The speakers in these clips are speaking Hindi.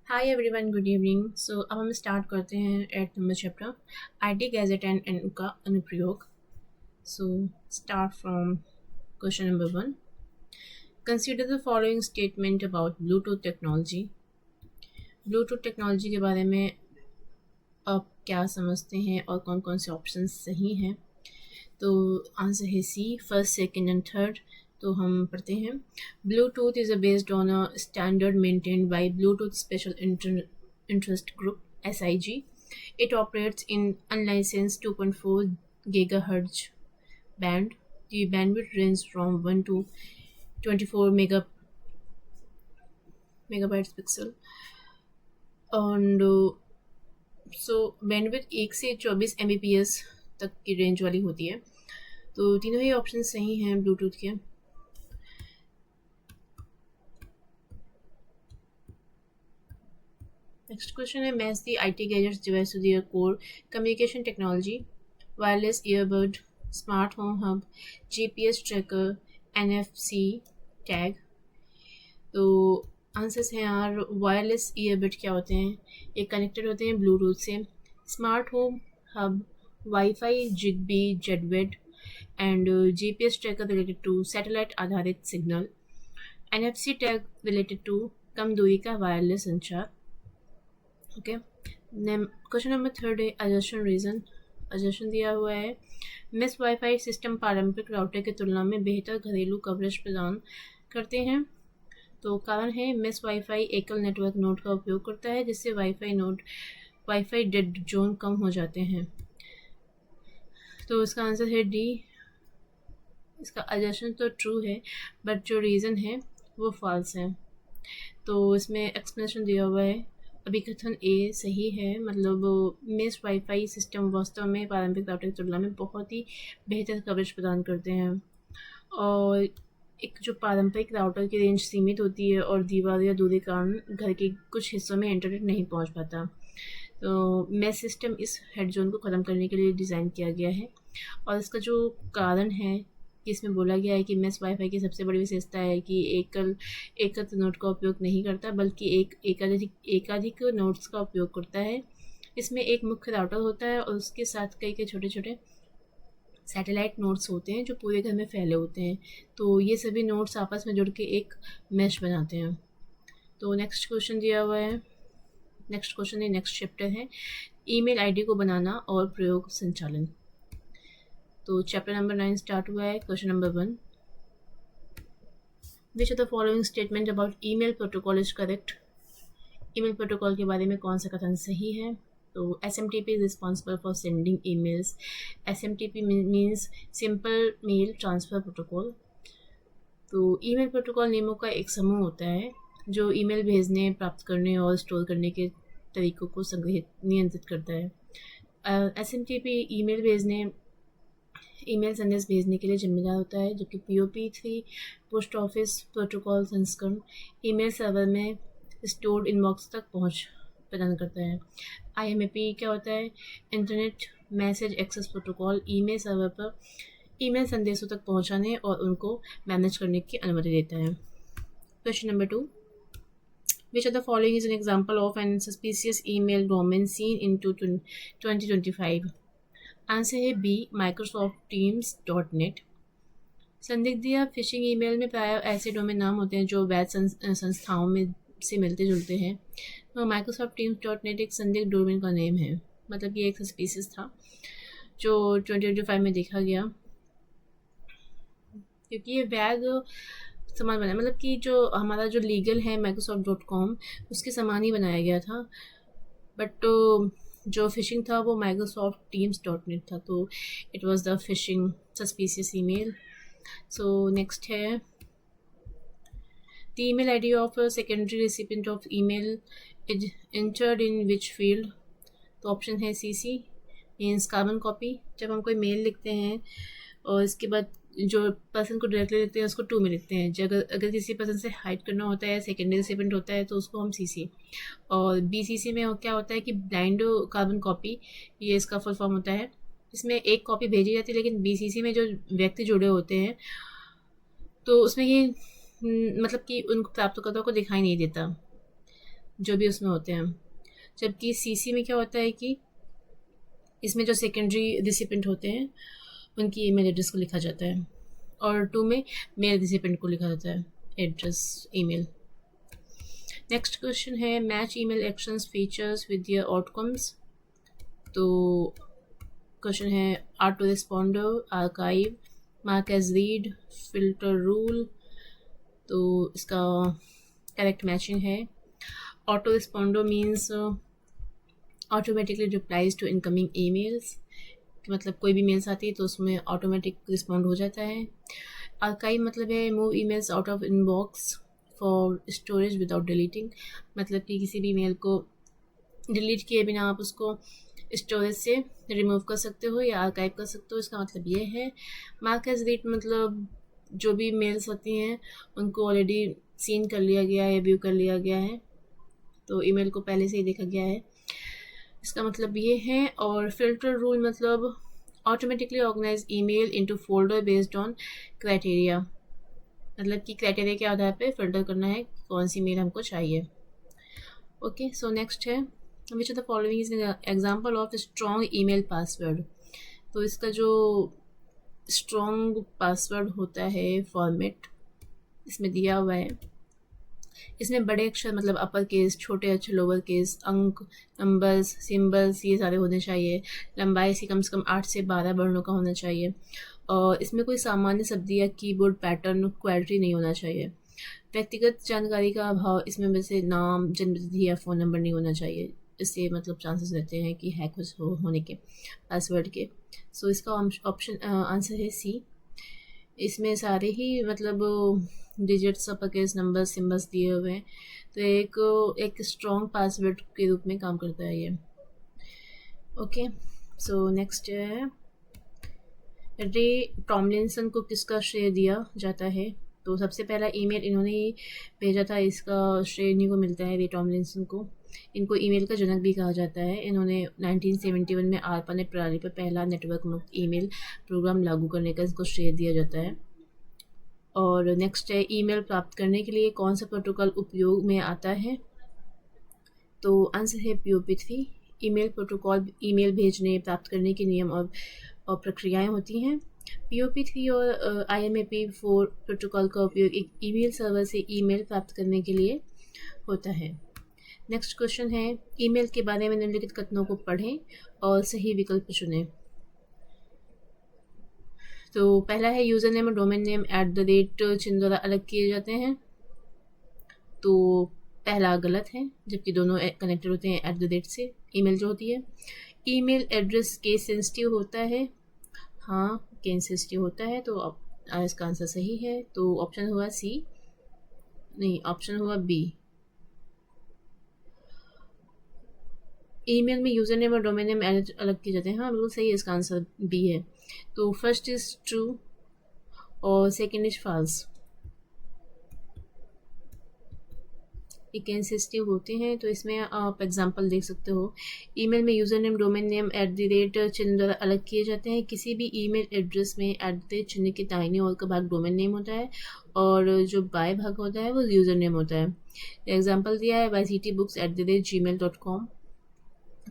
हाय एवरीवन, गुड इवनिंग। सो अब हम स्टार्ट करते हैं 8 number chapter IT gadget and उनका अनुप्रयोग। So start from question number 1। Consider the following statement about Bluetooth technology. Bluetooth technology के बारे में आप क्या समझते हैं और कौन कौन से ऑप्शन सही हैं? तो आंसर है सी, फर्स्ट, सेकेंड एंड थर्ड। तो हम पढ़ते हैं। Bluetooth is based on a standard maintained by Bluetooth special interest group SIG. It operates in unlicensed 2.4 gigahertz band. The bandwidth ranges from 1 to 24 megabytes pixel. And so bandwidth 1 से 24 Mbps तक की रेंज वाली होती है। तो तीनों ही ऑप्शन सही हैं ब्लूटूथ के। नेक्स्ट क्वेश्चन है, match the IT gadgets device to their core communication technology, wireless earbud, smart home hub, GPS tracker, NFC tag. तो आंसर्स हैं यार, वायरलेस ईयरबड क्या होते हैं? ये कनेक्टेड होते हैं ब्लूटूथ से। Smart home hub WiFi, Zigbee, Z-Wave and GPS tracker related to satellite आधारित signal. NFC tag related to कम दूरी का वायरलेस संचार। ओके, क्वेश्चन नंबर थर्ड है अजर्शन रीज़न। अजर्शन दिया हुआ है, मिस वाईफाई सिस्टम पारंपरिक राउटर की तुलना में बेहतर घरेलू कवरेज प्रदान करते हैं। तो कारण है, मिस वाईफाई एकल नेटवर्क नोड का उपयोग करता है, जिससे वाईफाई डेड जोन कम हो जाते हैं। तो इसका आंसर है डी। इसका अजर्शन तो ट्रू है, बट जो रीज़न है वो फॉल्स है। तो इसमें एक्सप्लेनेशन दिया हुआ है, अभिकथन ए सही है। मतलब मिस वाईफाई सिस्टम वास्तव में पारंपरिक राउटर की तुलना में बहुत ही बेहतर कवरेज प्रदान करते हैं। और एक जो पारंपरिक राउटर की रेंज सीमित होती है और दीवार या दूरी के कारण घर के कुछ हिस्सों में इंटरनेट नहीं पहुंच पाता। तो मेश सिस्टम इस हेड जोन को ख़त्म करने के लिए डिज़ाइन किया गया है। और इसका जो कारण है कि इसमें बोला गया है कि मेश वाईफाई की सबसे बड़ी विशेषता है कि एकत्र नोड का उपयोग नहीं करता, बल्कि एकाधिक नोड्स का उपयोग करता है। इसमें एक मुख्य राउटर होता है और उसके साथ कई छोटे छोटे सैटेलाइट नोड्स होते हैं जो पूरे घर में फैले होते हैं। तो ये सभी नोड्स आपस में जुड़ के एक मैश बनाते हैं। तो नेक्स्ट क्वेश्चन दिया हुआ है, नेक्स्ट क्वेश्चन है, नेक्स्ट चैप्टर है ईमेल आईडी को बनाना और प्रयोग संचालन। तो चैप्टर नंबर 9 स्टार्ट हुआ है। Question number 1, which of the following statement about email protocol is correct. Email protocol के बारे में कौन सा कथन सही है? तो SMTP is responsible for sending emails. SMTP means Simple Mail Transfer Protocol. तो ईमेल प्रोटोकॉल नियमों का एक समूह होता है जो ईमेल भेजने, प्राप्त करने और स्टोर करने के तरीकों को नियंत्रित करता है। SMTP ईमेल संदेश भेजने के लिए जिम्मेदार होता है, जबकि POP3 पोस्ट ऑफिस प्रोटोकॉल संस्करण ईमेल सर्वर में स्टोर्ड इनबॉक्स तक पहुंच प्रदान करता है। IMAP क्या होता है? Internet message access protocol email server पर ईमेल संदेशों तक पहुंचाने और उनको मैनेज करने की अनुमति देता है। Question number 2, which of the following is an example of an suspicious email domain seen in 2025। Answer है बी, microsoft-teams.net। संदिग्ध या फिशिंग ईमेल में प्रायः ऐसे डोमेन नाम होते हैं जो वैध संस्थाओं में से मिलते जुलते हैं। तो microsoft-teams.net एक संदिग्ध डोमेन का नेम है, मतलब ये एक सस्पिशियस था जो 2025 में देखा गया, क्योंकि ये वैध समान बना, मतलब कि जो हमारा जो लीगल है microsoft.com उसके समान ही बनाया गया था। बट जो फिशिंग था वो microsoft-teams.net था, तो it was the fishing suspicious email. So next है, the email ID of a secondary recipient of email is entered in which field। तो ऑप्शन है CC मीन्स कार्बन कॉपी। जब हम कोई मेल लिखते हैं और इसके बाद जो पर्सन को डायरेक्टली लिखते हैं उसको टू में लिखते हैं। जब अगर किसी पर्सन से हाइड करना होता है, सेकेंडरी रिसिपेंट होता है, तो उसको हम CC। और BCC में क्या होता है कि ब्लाइंड कार्बन कॉपी, ये इसका फुल फॉर्म होता है। इसमें एक कॉपी भेजी जाती है, लेकिन BCC में जो व्यक्ति जुड़े होते हैं तो उसमें ये मतलब कि उनको प्राप्तकर्ता को दिखाई नहीं देता। जो भी उसमें होते हैं। जबकि सीसी में क्या होता है कि इसमें जो सेकेंडरी रिसिपेंट होते हैं उनकी ईमेल एड्रेस को लिखा जाता है, और 2 में मेल रिसिपेंट को लिखा जाता है एड्रेस ईमेल। नेक्स्ट क्वेश्चन है match email actions features with their outcomes. तो क्वेश्चन है auto responder, archive, mark as read, filter rule. तो इसका करेक्ट मैचिंग है auto responder means automatically replies to incoming emails, मतलब कोई भी मेल्स आती है तो उसमें ऑटोमेटिक रिस्पॉन्ड हो जाता है। आर्काइव मतलब है move emails out of inbox for storage without deleting, मतलब कि किसी भी मेल को डिलीट किए बिना आप उसको स्टोरेज से रिमूव कर सकते हो या आर्काइव कर सकते हो, इसका मतलब ये है। मार्क एज रीड मतलब जो भी मेल्स होती हैं उनको ऑलरेडी सीन कर लिया गया है, व्यू कर लिया गया है, तो ईमेल को पहले से ही देखा गया है, इसका मतलब ये है। और फिल्टर रूल मतलब automatically organise email into folder based on criteria, मतलब कि क्राइटेरिया के आधार पे फिल्टर करना है कौन सी मेल हमको चाहिए। ओके, सो नेक्स्ट है विच of the following is example of strong email password. तो इसका जो स्ट्रॉन्ग पासवर्ड होता है फॉर्मेट इसमें दिया हुआ है, इसमें बड़े अक्षर मतलब अपर केस, छोटे अक्षर लोअर केस, अंक, नंबर्स, सिंबल्स ये सारे होने चाहिए। लंबाई से कम 8 से 12 वर्णों का होना चाहिए, और इसमें कोई सामान्य शब्द या कीबोर्ड पैटर्न क्वेरी नहीं होना चाहिए। व्यक्तिगत जानकारी का अभाव, इसमें वैसे नाम, जन्मतिथि या फ़ोन नंबर नहीं होना चाहिए, इससे मतलब चांसेस रहते हैं कि हैक होने के पासवर्ड के। सो इसका ऑप्शन आंसर है सी। इसमें सारे ही मतलब digits, upper case, number, symbols दिए हुए हैं, तो एक स्ट्रॉन्ग पासवर्ड के रूप में काम करता है ये। ओके, सो नेक्स्ट है रे टॉमलिंसन को किसका श्रेय दिया जाता है। तो सबसे पहला ईमेल इन्होंने ही भेजा था, इसका श्रेय इन्हीं को मिलता है, रे टॉमलिंसन को। इनको ईमेल का जनक भी कहा जाता है। इन्होंने 1971 में आरपानेट प्रणाली पर पहला नेटवर्क मुक्त ईमेल प्रोग्राम लागू करने का इनको श्रेय दिया जाता है। और नेक्स्ट है ईमेल प्राप्त करने के लिए कौन सा प्रोटोकॉल उपयोग में आता है। तो आंसर है POP3। ईमेल प्रोटोकॉल ईमेल भेजने, प्राप्त करने के नियम और प्रक्रियाएं होती हैं। POP3 और IMAP4 प्रोटोकॉल का उपयोग एक ईमेल सर्वर से ईमेल प्राप्त करने के लिए होता है। नेक्स्ट क्वेश्चन है ईमेल के बारे में निम्नलिखित कथनों को पढ़ें और सही विकल्प चुनें। तो पहला है यूज़र नेम और डोमेन नेम @ चिन्ह द्वारा अलग किए जाते हैं। तो पहला गलत है, जबकि दोनों कनेक्टेड होते हैं @ से। ईमेल जो होती है, ईमेल एड्रेस केस सेंसिटिव होता है। हाँ, केस सेंसिटिव होता है, तो इसका आंसर सही है। तो ऑप्शन हुआ सी, नहीं ऑप्शन हुआ बी। ईमेल में यूज़र नेम और डोमेन नेम अलग किए जाते हैं। हाँ बिल्कुल सही है, इसका आंसर बी है। तो फर्स्ट इज़ ट्रू और सेकेंड इज फॉल्स। सेंसिटिव होते हैं, तो इसमें आप एग्जांपल देख सकते हो। ईमेल में यूज़र नेम, डोमेन नेम @ चिन्ह द्वारा अलग किए जाते हैं। किसी भी ईमेल एड्रेस में @ चिन्ह के दाहिने ओर का भाग डोमेन नेम होता है और जो बाएं भाग होता है वो यूज़र नेम होता है। एग्जांपल दिया है yctbooks@gmail.com।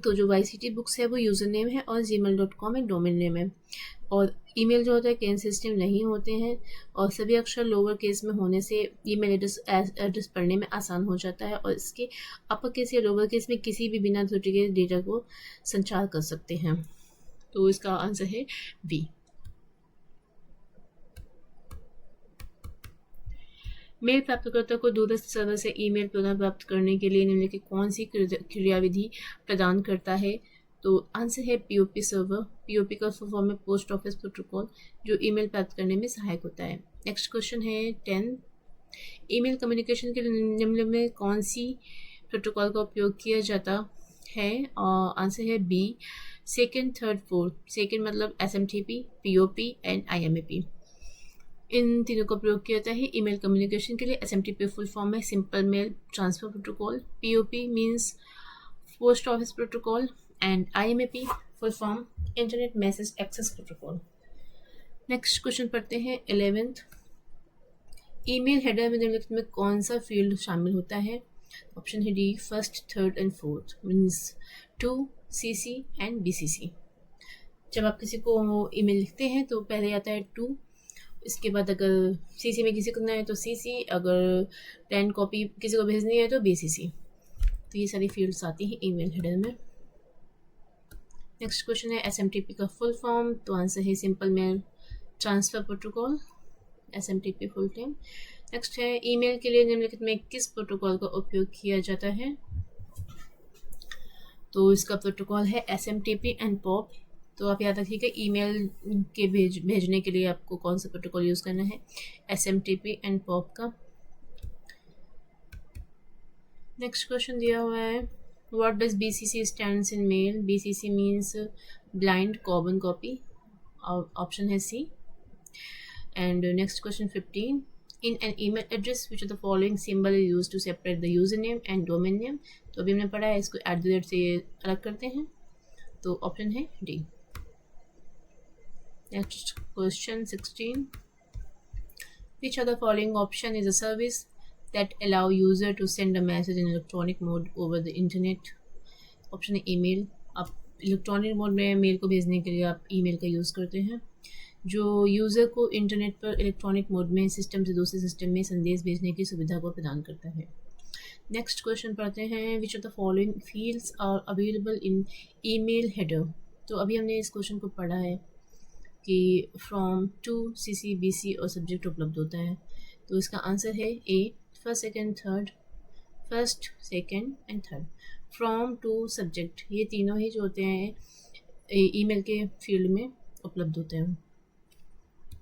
तो जो yctbooks है वो यूज़र नेम है और gmail.com एक डोमेन नेम है। और ईमेल जो होता है केस सेंसिटिव नहीं होते हैं, और सभी अक्षर लोअर केस में होने से ईमेल एड्रेस पढ़ने में आसान हो जाता है, और इसके अपर केस या लोअर केस में किसी भी बिना त्रुटि के डेटा को संचार कर सकते हैं। तो इसका आंसर है बी। मेल प्राप्तकर्ता को दूरस्थ सर्वर से ईमेल पुनः प्राप्त करने के लिए निम्नलिखित कौन सी क्रियाविधि प्रदान करता है। तो आंसर है POP सर्वर। POP का फुल फॉर्म है पोस्ट ऑफिस प्रोटोकॉल, जो ईमेल प्राप्त करने में सहायक होता है। नेक्स्ट क्वेश्चन है 10। ईमेल कम्युनिकेशन के लिए निम्न में कौन सी प्रोटोकॉल का उपयोग किया जाता है। और आंसर है B, second, third, fourth. Second मतलब SMTP, POP एंड IMAP। इन तीनों का प्रयोग किया जाता है ईमेल कम्युनिकेशन के लिए। SMTP फुल फॉर्म है simple mail transfer protocol, POP means post office protocol and IMAP full form internet message access protocol. Next question पढ़ते हैं 11th। ईमेल हेडर में निम्नलिखित में कौन सा फील्ड शामिल होता है। ऑप्शन है D first, third and fourth, means 2, CC and BCC। जब आप किसी को ईमेल लिखते हैं तो पहले आता है 2, इसके बाद अगर CC में किसी को करना है तो CC, अगर 10 कॉपी किसी को भेजनी है तो BCC। तो ये सारी फील्ड्स आती हैं ईमेल हेडर में। नेक्स्ट क्वेश्चन है SMTP का फुल फॉर्म, तो आंसर है simple mail transfer protocol, SMTP full form. Next है ईमेल के लिए निम्नलिखित में किस प्रोटोकॉल का उपयोग किया जाता है? तो इसका प्रोटोकॉल है SMTP एंड POP। तो आप याद रखिएगा ईमेल के भेजने के लिए आपको कौन सा प्रोटोकॉल यूज़ करना है, SMTP एंड POP का। नेक्स्ट क्वेश्चन दिया हुआ है what does BCC stands in mail? BCC means blind carbon copy, option है C। And next question 15 in an email address which of the following symbol is use to separate the user name and domain name? तो अभी हमने पढ़ा है, इसको @ से अलग करते हैं, तो ऑप्शन है D. Next question 16 which of the following option is a service that allow user to send a message in electronic mode over the internet? Option है ईमेल। आप इलेक्ट्रॉनिक मोड में मेल को भेजने के लिए आप ईमेल का यूज़ करते हैं, जो यूज़र को इंटरनेट पर इलेक्ट्रॉनिक मोड में सिस्टम से दूसरे सिस्टम में संदेश भेजने की सुविधा को प्रदान करता है। नेक्स्ट क्वेश्चन पढ़ते हैं which of the following fields are available in email header? तो अभी हमने इस क्वेश्चन को पढ़ा है कि फ्रॉम टू CC BC और सब्जेक्ट उपलब्ध होता है, तो इसका आंसर है A first, second, third, first, second and third. From to subject, ये तीनों ही जो होते हैं ईमेल के फील्ड में उपलब्ध होते हैं।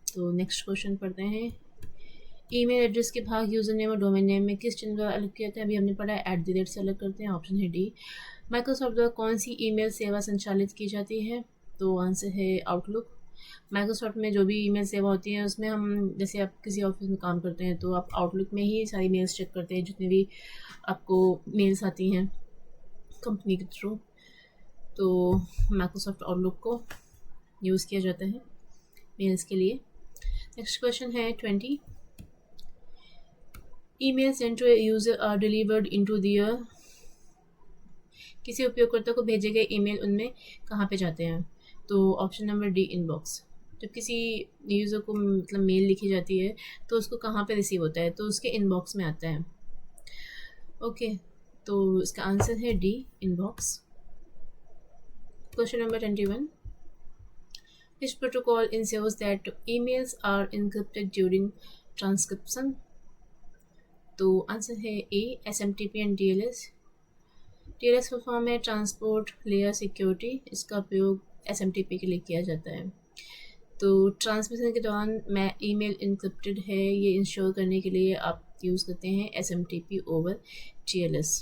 तो नेक्स्ट क्वेश्चन पढ़ते हैं ईमेल एड्रेस के भाग यूज़र नेम और डोमेन नेम में किस चिन्ह द्वारा अलग किया जाता है? अभी हमने पढ़ा है @ से अलग करते हैं, ऑप्शन है डी। माइक्रोसॉफ्ट द्वारा कौन सी ईमेल सेवा संचालित की जाती है? तो आंसर है आउटलुक। माइक्रोसॉफ्ट में जो भी ईमेल सेवा होती है उसमें हम, जैसे आप किसी ऑफिस में काम करते हैं तो आप आउटलुक में ही सारी मेल्स चेक करते हैं, जितनी भी आपको मेल्स आती हैं कंपनी के थ्रू, तो माइक्रोसॉफ्ट आउटलुक को यूज़ किया जाता है मेल्स के लिए। नेक्स्ट क्वेश्चन है 20 email send to a user are delivered into their? किसी उपयोगकर्ता को भेजे गए ईमेल उनमें कहाँ पे जाते हैं? तो ऑप्शन नंबर डी इनबॉक्स। जब किसी यूज़र को मतलब मेल लिखी जाती है तो उसको कहाँ पे रिसीव होता है? तो उसके इनबॉक्स में आता है। ओके, तो इसका आंसर है D inbox. Question number 21 which protocol ensures that emails are encrypted during transcription? तो आंसर है A SMTP and TLS। TLS full form है ट्रांसपोर्ट लेयर सिक्योरिटी, इसका उपयोग SMTP के लिए किया जाता है। तो ट्रांसमिशन के दौरान मैं ईमेल इनक्रिप्टेड है ये इंश्योर करने के लिए आप यूज़ करते हैं SMTP over TLS।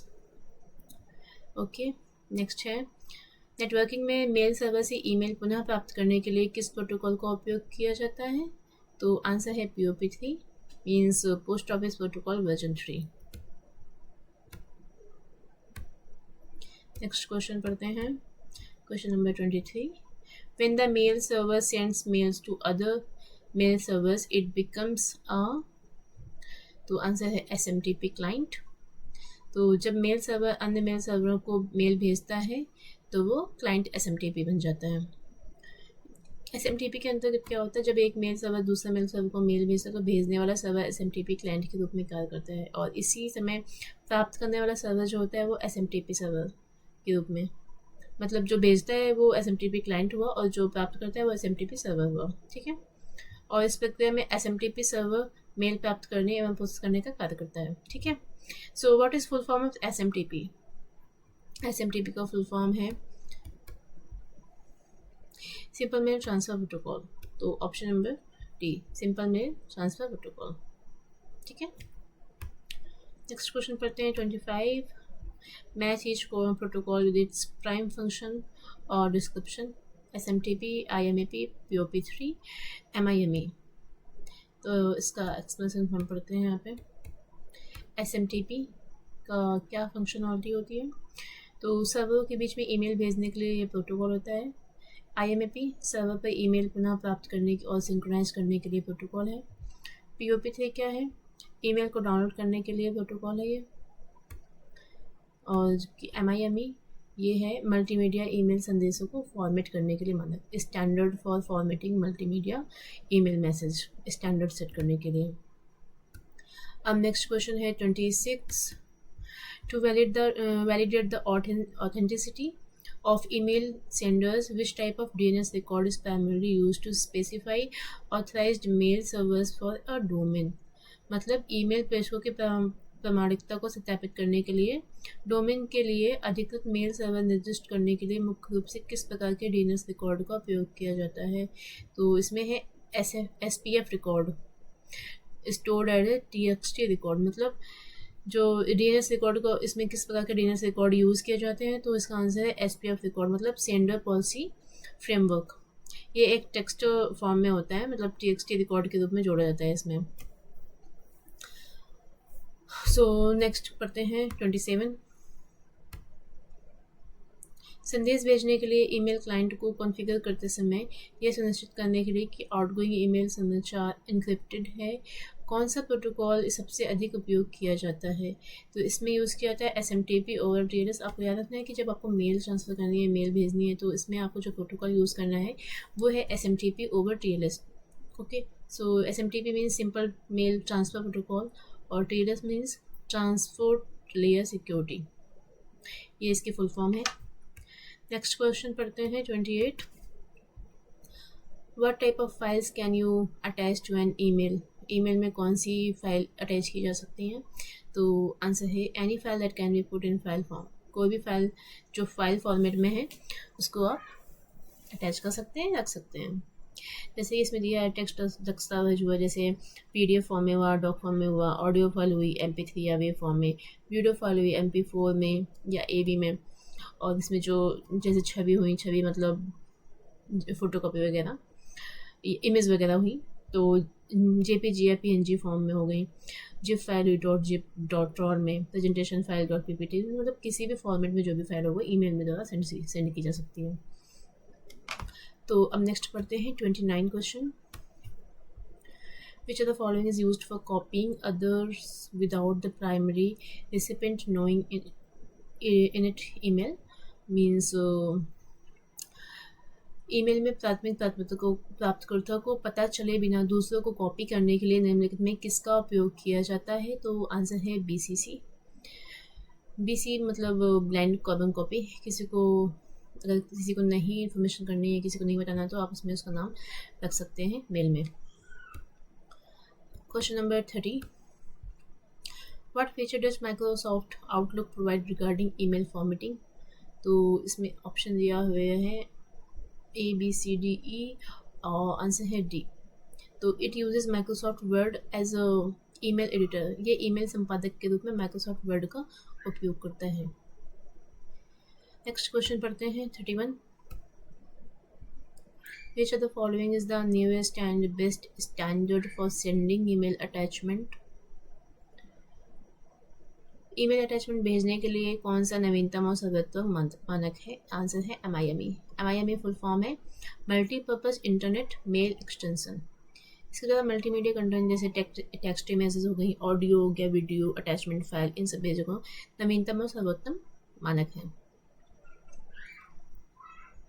Okay, next है नेटवर्किंग में मेल सर्वर से ईमेल पुनः प्राप्त करने के लिए किस प्रोटोकॉल का उपयोग किया जाता है? तो आंसर है POP3 means post office protocol version 3। Next question पढ़ते हैं question number 23 when the mail server sends mails to other mail servers it becomes a? तो आंसर है SMTP क्लाइंट। तो जब मेल सर्वर अन्य मेल सर्वरों को मेल भेजता है तो वो क्लाइंट SMTP बन जाता है। SMTP के अंतर्गत क्या होता है? जब एक मेल सर्वर दूसरा मेल सर्वर को मेल भेजता है तो भेजने वाला सर्वर SMTP क्लाइंट के रूप में कार्य करता है, और इसी समय प्राप्त करने वाला सर्वर जो होता है वो SMTP सर्वर के रूप में, मतलब जो भेजता है वो SMTP क्लाइंट हुआ और जो प्राप्त करता है वो SMTP सर्वर हुआ। ठीक है, और इस प्रक्रिया में SMTP सर्वर मेल प्राप्त करने एवं प्रोसेस करने का कार्य करता है। ठीक है, so what is full form of SMTP? SMTP का फुल फॉर्म है सिंपल मेल ट्रांसफर प्रोटोकॉल। तो option number D simple mail transfer protocol. ठीक है, नेक्स्ट क्वेश्चन पढ़ते हैं 25 match each protocol with its prime function और description SMTP, IMAP, POP3, MIME। तो इसका एक्सप्लेनेशन हम पढ़ते हैं यहाँ पे। SMTP का क्या फंक्शनलिटी होती है? तो सर्वर के बीच में ईमेल भेजने के लिए ये प्रोटोकॉल होता है। IMAP सर्वर पर ईमेल पुनः प्राप्त करने और सिंक्रोनाइज करने के लिए प्रोटोकॉल है। POP3 क्या है? ईमेल को डाउनलोड करने के लिए प्रोटोकॉल है ये। और जबकि MIME ये है मल्टीमीडिया ईमेल संदेशों को फॉर्मेट करने के लिए मानक, standard for formatting multimedia email message, standard set करने के लिए। अब नेक्स्ट क्वेश्चन है 26, to validate the authenticity of email senders, which type of DNS record is primarily used to specify authorized mail servers for a domain? मतलब ईमेल प्रेषकों की प्रामाणिकता को सत्यापित करने के लिए डोमेन के लिए अधिकृत मेल सर्वर निर्दिष्ट करने के लिए मुख्य रूप से किस प्रकार के DNS रिकॉर्ड का उपयोग किया जाता है? तो इसमें है SPF record, stored as TXT record. मतलब जो DNS रिकॉर्ड को इसमें किस प्रकार के DNS रिकॉर्ड यूज़ किए जाते हैं, तो इसका आंसर है SPF रिकॉर्ड, मतलब सेंडर पॉलिसी फ्रेमवर्क। ये एक टेक्स्ट फॉर्म में होता है, मतलब TXT रिकॉर्ड के रूप में जोड़ा जाता है इसमें। सो नेक्स्ट पढ़ते हैं 27, संदेश भेजने के लिए ईमेल क्लाइंट को कॉन्फ़िगर करते समय यह सुनिश्चित करने के लिए कि आउटगोइंग ईमेल संचार एन्क्रिप्टेड है, कौन सा प्रोटोकॉल सबसे अधिक उपयोग किया जाता है? तो इसमें यूज़ किया जाता है SMTP ओवर TLS। आपको याद रखना है कि जब आपको मेल ट्रांसफ़र करनी है, मेल भेजनी है, तो इसमें आपको जो प्रोटोकॉल यूज़ करना है वो है SMTP over TLS। Okay, so SMTP means simple mail transfer protocol और TLS means transport layer security, ये इसकी फुल फॉर्म है। नेक्स्ट क्वेश्चन पढ़ते हैं 28, what type of files can you attach to an email? Email में कौन सी फाइल अटैच की जा सकती हैं? तो आंसर है any file that can be put in file form. कोई भी फाइल जो फाइल फॉर्मेट में है उसको आप अटैच कर सकते हैं, रख सकते हैं। जैसे इसमें दिया है टेक्स्ट दस्तावेज हुआ, जैसे PDF फॉर्म में हुआ, डॉक फॉर्म में हुआ, ऑडियो फाइल हुई MP3 या वेव फॉर्म में, वीडियो फाइल हुई MP4 में या AV में, और इसमें जो जैसे छवि हुई, छवि मतलब फ़ोटो कॉपी वगैरह, इमेज वगैरह हुई, तो JPG या PNG फॉर्म में हो गई, जिप फाइल हुई .zip.tor में, प्रेजेंटेशन फाइल .ppt, मतलब किसी भी फॉर्मेट में जो भी फाइल होगा ईमेल में द्वारा सेंड की जा सकती है। तो अब नेक्स्ट पढ़ते हैं 29 question, Which of the following is used for copying others without the primary recipient knowing in it email? Means email में प्राप्तकर्ता को पता चले बिना दूसरों को कॉपी करने के लिए निम्नलिखित में किसका उपयोग किया जाता है? तो आंसर है BCC। BC मतलब ब्लाइंड कार्बन कॉपी। अगर किसी को नहीं इन्फॉर्मेशन करनी है, किसी को नहीं बताना, तो आप उसमें उसका नाम रख सकते हैं मेल में। Question number 30, what feature does Microsoft outlook provide regarding email formatting? तो इसमें ऑप्शन दिया हुए हैं ABCDE और आंसर है D। तो it uses Microsoft Word as a email editor. ये ईमेल संपादक के रूप में माइक्रोसॉफ्ट वर्ड का उपयोग करता है। नेक्स्ट क्वेश्चन पढ़ते हैं 31, Which of the following is the newest and best standard for sending email attachment? Email attachment भेजने के लिए कौन सा नवीनतम और सर्वोत्तम मानक है? आंसर है MIME। MIME फुल फॉर्म है मल्टीपर्पज़ इंटरनेट मेल एक्सटेंशन। इसके द्वारा मल्टीमीडिया कंटेंट जैसे टेक्स्ट इमेजेस हो गई, ऑडियो हो गया, वीडियो, अटैचमेंट फाइल, इन सब भेजों को नवीनतम और सर्वोत्तम मानक है।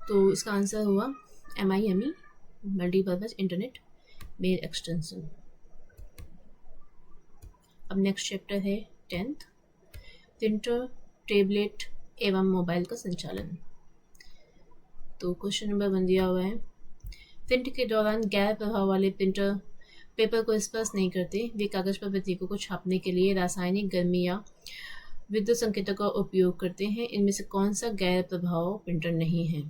तो इसका आंसर हुआ MIME, multipurpose internet mail extension. अब नेक्स्ट चैप्टर है 10th, प्रिंटर, टैबलेट एवं मोबाइल का संचालन। तो क्वेश्चन नंबर 1 दिया हुआ है, प्रिंट के दौरान गैर प्रभाव वाले प्रिंटर पेपर को स्पर्श नहीं करते। वे कागज़ पर प्रतीकों को छापने के लिए रासायनिक गर्मी या विद्युत संकेतों का उपयोग करते हैं। इनमें से कौन सा गैर प्रभाव प्रिंटर नहीं है?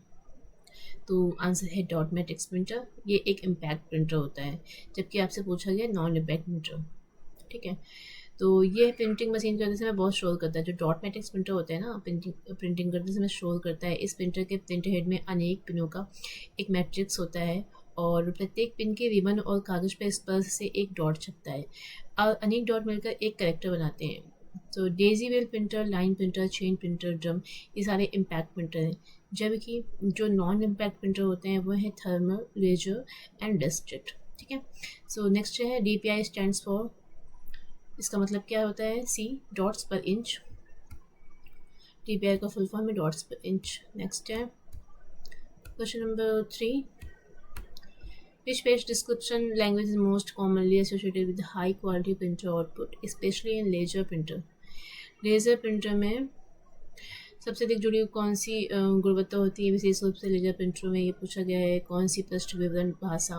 तो आंसर है डॉट मैट्रिक्स प्रिंटर। ये एक इम्पैक्ट प्रिंटर होता है, जबकि आपसे पूछा गया नॉन इम्पैक्ट प्रिंटर। ठीक है, तो ये प्रिंटिंग मशीन करते समय बहुत शोर करता है। जो डॉट मैट्रिक्स प्रिंटर होता है ना, प्रिंटिंग करते समय शोर करता है। इस प्रिंटर के प्रिंटर हेड में अनेक पिनों का एक मैट्रिक्स होता है और प्रत्येक पिन के रिबन और कागज़ पर स्पर्श से एक डॉट छपता है और अनेक डॉट मिलकर एक करेक्टर बनाते हैं। तो Daisy well printer, line printer, chain printer, drum, ये सारे इम्पैक्ट प्रिंटर हैं। जबकि जो नॉन इम्पैक्ट प्रिंटर होते हैं वो है थर्मल, लेजर एंड डिस्कजेट। ठीक है, सो नेक्स्ट है DPI स्टैंड्स फॉर, इसका मतलब क्या होता है? C डॉट्स पर इंच। DPI का फुल फॉर्म है डॉट्स पर इंच। नेक्स्ट है question number 3, which page description language is most commonly associated with high quality printer output, especially in laser printer? Laser printer में सबसे अधिक जुड़ी हुई कौन सी गुणवत्ता होती है? विशेष रूप से लेजर प्रिंटरों में ये पूछा गया है कौन सी पृष्ठ विवरण भाषा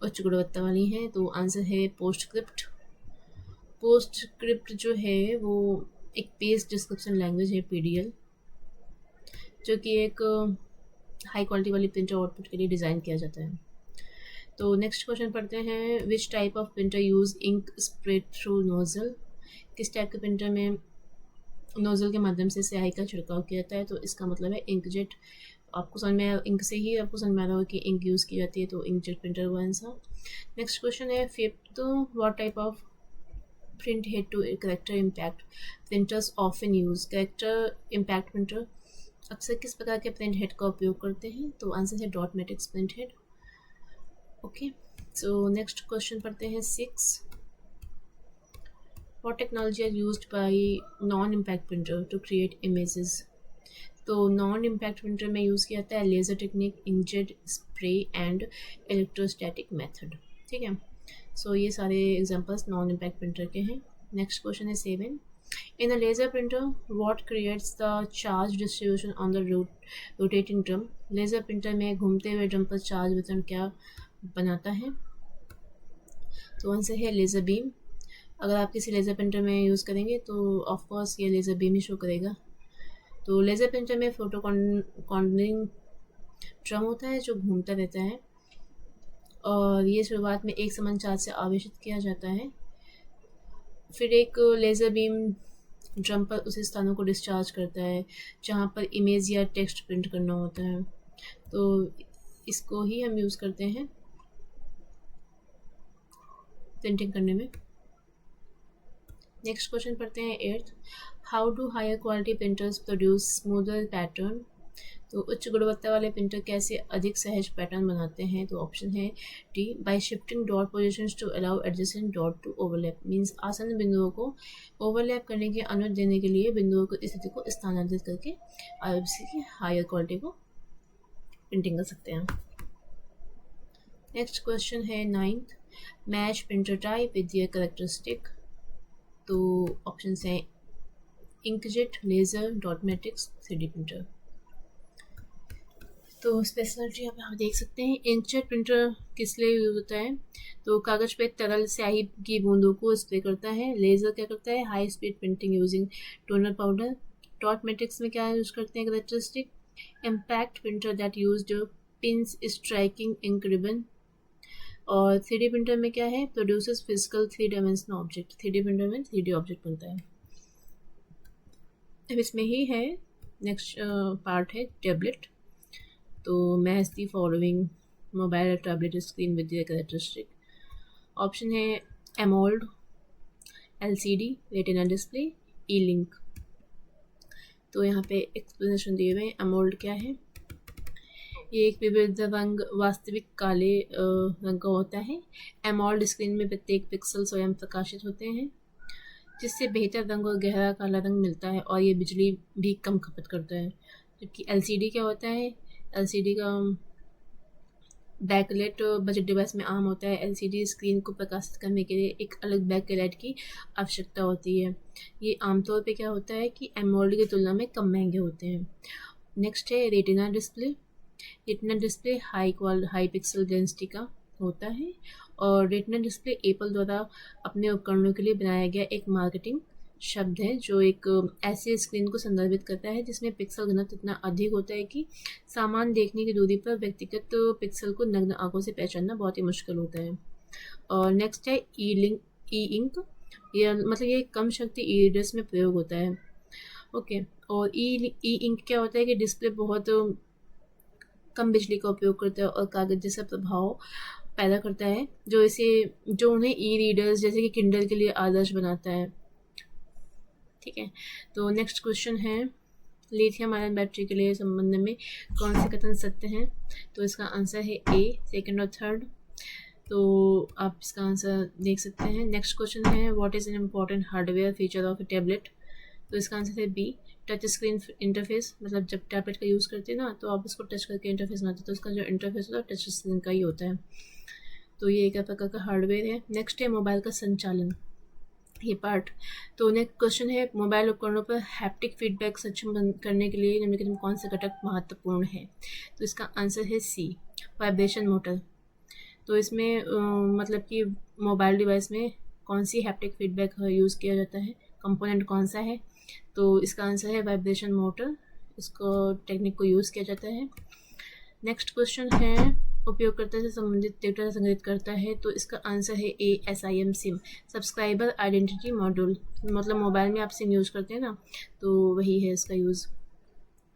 उच्च गुणवत्ता वाली है। तो आंसर है पोस्टस्क्रिप्ट। पोस्टस्क्रिप्ट जो है वो एक पेज डिस्क्रिप्शन लैंग्वेज है, PDL, जो कि एक हाई क्वालिटी वाली प्रिंटर आउटपुट के लिए डिज़ाइन किया जाता है। तो नेक्स्ट क्वेश्चन पढ़ते हैं, which type of printer use ink spread through nozzle? किस टाइप के प्रिंटर में नोजल के माध्यम से स्याही का छिड़काव किया जाता है? तो इसका मतलब है इंकजेट। आपको समझ में इंक से ही आपको समझ में आ रहा होगा कि इंक यूज़ की जाती है, तो इंकजेट प्रिंटर हुआ आंसर। नेक्स्ट क्वेश्चन है fifth, what type of print head do character impact printers often use? Character impact printer अक्सर किस प्रकार के प्रिंट हेड का उपयोग करते हैं? तो आंसर है dot matrix print head. Okay, so next question पढ़ते हैं 6, what technology are used by non-impact printer to create images? तो नॉन इम्पैक्ट प्रिंटर में यूज़ किया जाता है laser technique, inkjet, spray and electrostatic method. ठीक है, सो ये सारे एग्जांपल्स नॉन इम्पैक्ट प्रिंटर के हैं। नेक्स्ट क्वेश्चन है 7, in a laser printer what creates the charge distribution on the rotating drum? Laser printer में घूमते हुए ड्रम पर चार्ज वितरण क्या बनाता है? तो आंसर है लेज़र बीम। अगर आप किसी लेज़र प्रिंटर में यूज़ करेंगे तो ऑफकोर्स ये लेज़र बीम ही शो करेगा। तो लेज़र प्रिंटर में फोटो कॉर्नरिंग ड्रम होता है जो घूमता रहता है और ये शुरुआत में एक समान चार्ज से आवेशित किया जाता है। फिर एक लेज़र बीम ड्रम पर उस स्थानों को डिस्चार्ज करता है जहाँ पर इमेज या टेक्स्ट प्रिंट करना होता है। तो इसको ही हम यूज़ करते हैं प्रिंटिंग करने में। नेक्स्ट क्वेश्चन पढ़ते हैं 8, how do higher quality printers produce smoother pattern? तो उच्च गुणवत्ता वाले प्रिंटर कैसे अधिक सहज पैटर्न बनाते हैं? तो ऑप्शन है D, by shifting dot positions to allow adjacent dot to overlap, means आसन बिंदुओं को ओवरलैप करने की अनुमति देने के लिए बिंदुओं की स्थिति को स्थानांतरित करके आप इसकी हायर क्वालिटी को प्रिंटिंग कर सकते हैं। नेक्स्ट क्वेश्चन है 9th, match printer type with their characteristic. तो ऑप्शन हैं inkjet, laser, dot matrix, 3D printer. तो स्पेशलिटी अब आप देख सकते हैं इंकजेट प्रिंटर किस लिए यूज होता है? तो कागज पे तरल स्याही की बूंदों को स्प्रे करता है। लेज़र क्या करता है? High speed printing using toner powder. Dot matrix में क्या यूज करते हैं characteristic? Impact printer that used pins striking ink ribbon. और 3D प्रिंटर में क्या है? Produces physical 3 dimensional object. 3D printer में 3D ऑब्जेक्ट बनता है। अब इसमें ही है नेक्स्ट पार्ट है टैबलेट। तो मैच दी फॉलोइंग मोबाइल और tablet screen with their characteristic. Option है एमोल्ड, LCD, रेटिना डिस्प्ले, ई लिंक। तो यहाँ पे एक्सप्लेनेशन दिए हुए हैं। एमोल्ड क्या है? ये एक विविध रंग वास्तविक काले रंग का होता है। एमोल्ड स्क्रीन में प्रत्येक पिक्सल स्वयं प्रकाशित होते हैं जिससे बेहतर रंग और गहरा काला रंग मिलता है और ये बिजली भी कम खपत करता है। जबकि LCD क्या होता है? LCD का बैकलाइट बजट डिवाइस में आम होता है। LCD स्क्रीन को प्रकाशित करने के लिए एक अलग बैकलाइट की आवश्यकता होती है। ये आमतौर पे क्या होता है कि एमोल्ड की तुलना में कम महंगे होते हैं। नेक्स्ट है retina display. Retina display high pixel density का होता है और रेटिना डिस्प्ले एप्पल द्वारा अपने उपकरणों के लिए बनाया गया एक मार्केटिंग शब्द है जो एक ऐसी स्क्रीन को संदर्भित करता है जिसमें पिक्सल घनत्व इतना अधिक होता है कि सामान देखने की दूरी पर व्यक्तिगत पिक्सल को नग्न आंखों से पहचानना बहुत ही मुश्किल होता है। और नेक्स्ट है ई इंक। ये मतलब ये कम शक्ति ई रीडर्स में प्रयोग होता है। ओके, और ई इंक क्या होता है कि डिस्प्ले बहुत कम बिजली का उपयोग करता है और कागज जैसा प्रभाव पैदा करता है जो उन्हें ई रीडर्स जैसे कि किंडल के लिए आदर्श बनाता है। ठीक है, तो नेक्स्ट क्वेश्चन है लिथियम आयन बैटरी के लिए संबंध में कौन से कथन सत्य हैं? तो इसका आंसर है ए, सेकंड और थर्ड। तो आप इसका आंसर देख सकते हैं। नेक्स्ट क्वेश्चन है what is an important hardware feature of A tablet? तो इसका आंसर है बी, टच स्क्रीन इंटरफेस। मतलब जब टैबलेट का यूज़ करते हैं ना तो आप उसको टच करके इंटरफेस बनाते हैं, तो उसका जो इंटरफेस होता है टच स्क्रीन का ही होता है। तो ये एक प्रकार का हार्डवेयर है। नेक्स्ट है मोबाइल का संचालन, ये पार्ट। तो नेक्स्ट क्वेश्चन है, मोबाइल उपकरणों पर हैप्टिक फीडबैक सक्षम करने के लिए निम्नलिखित में कौन से घटक महत्वपूर्ण है? तो इसका आंसर है सी, वाइब्रेशन मोटर। तो इसमें मतलब कि मोबाइल डिवाइस में कौन सी हैप्टिक फीडबैक यूज़ किया जाता है, कंपोनेंट कौन सा है? तो इसका आंसर है वाइब्रेशन मोटर, इसको टेक्निक को यूज़ किया जाता है। नेक्स्ट क्वेश्चन है, उपयोगकर्ता से संबंधित डेटा संग्रहित करता है। तो इसका आंसर है ए, SIM SIM, subscriber identity module. मतलब मोबाइल में आप सिम यूज़ करते हैं ना, तो वही है इसका यूज़।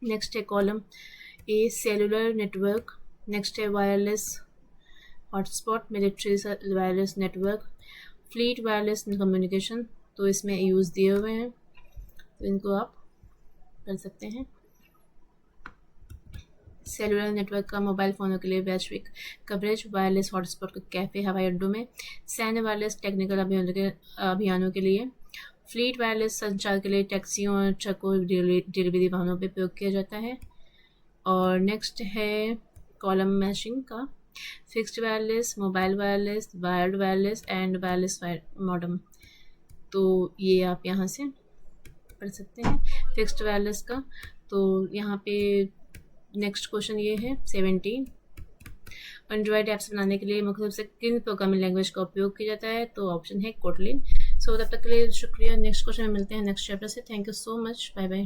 नेक्स्ट है column A, cellular network. Next है wireless hotspot, military wireless network, fleet wireless communication. तो इसमें यूज़ दिए हुए हैं, तो इनको आप कर सकते हैं। सेलुलर नेटवर्क का मोबाइल फ़ोनों के लिए वैश्विक कवरेज, वायरलेस हॉटस्पॉट का कैफ़े हवाई अड्डों में, सैन्य वायरलेस टेक्निकल अभियानों के लिए, फ्लीट वायरलेस संचार के लिए टैक्सियों और ट्रकों डिलीवरी वाहनों पर प्रयोग किया जाता है। और नेक्स्ट है कॉलम मैशिंग का, fixed wireless, mobile wireless, wired wireless and wireless modem. तो ये आप यहाँ से पढ़ सकते हैं फिक्स्ड वायरलेस का। तो यहाँ पे नेक्स्ट क्वेश्चन ये है 17, एंड्रॉयड ऐप्स बनाने के लिए मुख्य रूप से किन प्रोग्रामिंग लैंग्वेज का उपयोग किया जाता है? तो ऑप्शन है कोटलिन। सो तब तक के लिए शुक्रिया। नेक्स्ट क्वेश्चन में मिलते हैं नेक्स्ट चैप्टर से। Thank you so much, bye bye.